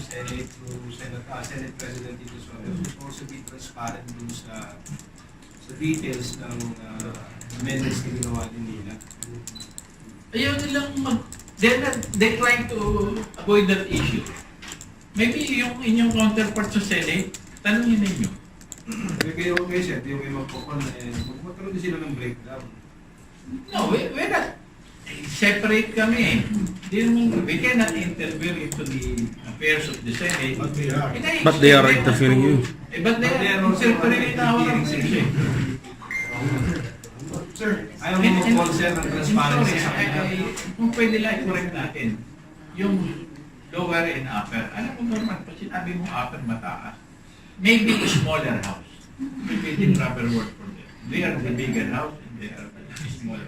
Senate through Senate President Tito Soto should also be transparent dun sa details ng amendments na ginawa din nila. Ayaw nilang they're trying to avoid that issue. Maybe yung inyong counterpart sa Senate, tanungin ninyo. Kayo sir, yung kayo magpapon, magkaroon din sila ng breakdown. No, we're not. Separate kami. We cannot interfere into the affairs of the Senate. But they are interfering you. But they are interfering in our affairs. Sir, ayaw mo mag-call sir ng transparency sa kanya. Kung pwede lang i-correct natin, yung lower and upper. Alam mo naman, pag sinabi mo upper, mataas. Maybe a smaller house. Maybe the proper word for them. They are the bigger house and they are the smaller